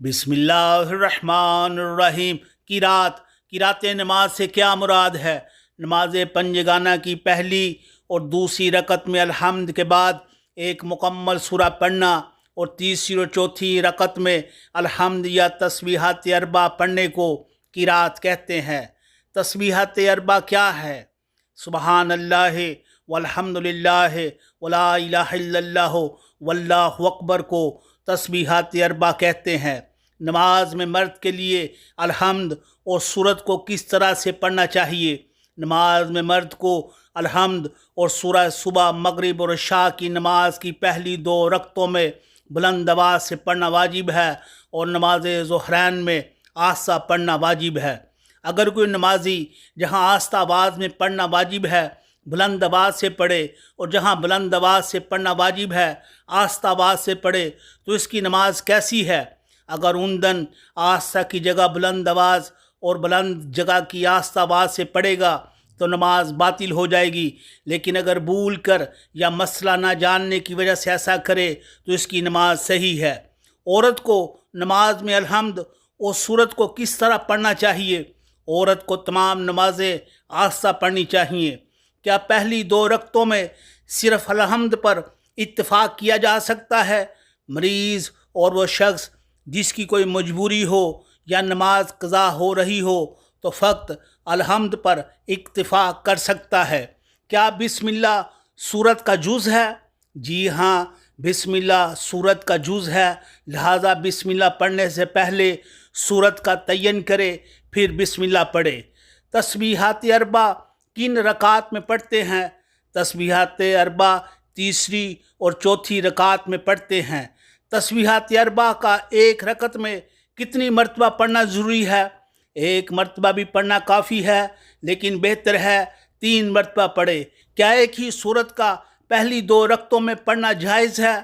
बिस्मिल्लाहिर्रहमानिर्रहीम। किरात नमाज से क्या मुराद है? नमाज पंजगाना की पहली और दूसरी रकत में अल्हम्द के बाद एक मुकम्मल सूरा पढ़ना और तीसरी और चौथी रकत में अल्हम्द या तस्बीहात अरबा पढ़ने को किरात कहते हैं। तस्बीहात अरबा क्या है? सुबहान अल्लाह वल्हम्दुलिल्लाह वला इलाहा इल्लल्लाह वल्लाहु अकबर को तस्बीहात अरबा कहते हैं। नमाज में मर्द के लिए अल्हम्द और सूरत को किस तरह से पढ़ना चाहिए? नमाज में मर्द को अल्हम्द और सूरह सुबह, मगरिब और इशा की नमाज की पहली 2 रकतों में बुलंद आवाज़ से पढ़ना वाजिब है और नमाज ज़ुहरैन में आस्ता पढ़ना वाजिब है। अगर कोई नमाजी जहाँ आस्ता आवाज़ में पढ़ना वाजिब है बुलंद आवाज़ से पढ़े और जहाँ बुलंद आवाज़ से पढ़ना वाजिब है आस्ता आवाज़ से पढ़े तो इसकी नमाज कैसी है? अगर उन्दन आस्ता की जगह बुलंद आवाज़ और बुलंद जगह की आस्ता आवाज़ से पढ़ेगा तो नमाज बातिल हो जाएगी। लेकिन अगर भूल कर या मसला ना जानने की वजह से ऐसा करे तो इसकी नमाज सही है। औरत को नमाज में अल्हम्द और सूरत को किस तरह पढ़ना चाहिए? औरत को तमाम नमाजें आस्ता पढ़नी चाहिए। क्या पहली 2 रकतों में सिर्फ अल्हम्द पर इत्तिफाक किया जा सकता है? मरीज़ और वो शख्स जिसकी कोई मजबूरी हो या नमाज क़ज़ा हो रही हो तो फ़क़त अल्हम्द पर इत्तिफाक कर सकता है। क्या बिस्मिल्लाह सूरत का जुज़ है? जी हाँ, बिस्मिल्लाह सूरत का जुज़ है। लिहाजा बिस्मिल्लाह पढ़ने से पहले सूरत का तयन करे फिर बिस्मिल्लाह पढ़े। तस्बीहात अरबा किन रकात में पढ़ते हैं? तस्बीहात अरबा तीसरी और चौथी रकात में पढ़ते हैं। तस्बीहात अरबा का एक रकत में कितनी मरतबा पढ़ना ज़रूरी है? 1 मरतबा भी पढ़ना काफ़ी है, लेकिन बेहतर है 3 मरतबा पढ़े। क्या एक ही सूरत का पहली 2 रकतों में पढ़ना जायज़ है?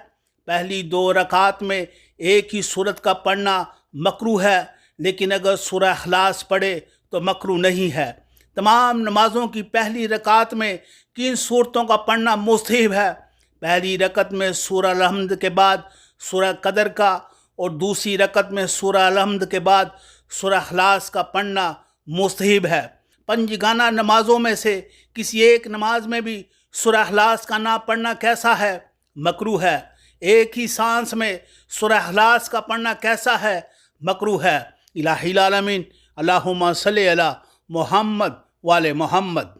पहली 2 रकात में एक ही सूरत का पढ़ना मकरूह है, लेकिन अगर सूरह इखलास पढ़े तो मकरूह नहीं है। तमाम नमाज़ों की पहली रकात में किन सूरतों का पढ़ना मुस्तहब है? पहली रकत में सूरह अल-हम्द के बाद सूरह कदर का और दूसरी रकत में सूरह अल-हम्द के बाद सूरह इखलास का पढ़ना मुस्तहब है। पंजगाना नमाज़ों में से किसी एक नमाज में भी सूरह इखलास का ना पढ़ना कैसा है? मकरूह है। एक ही सांस में सूरह इखलास का पढ़ना कैसा है? मकरूह है। इलाहिल आलमीन अल्लाहुम्मा सल्ली अला मुहम्मद वाले मोहम्मद।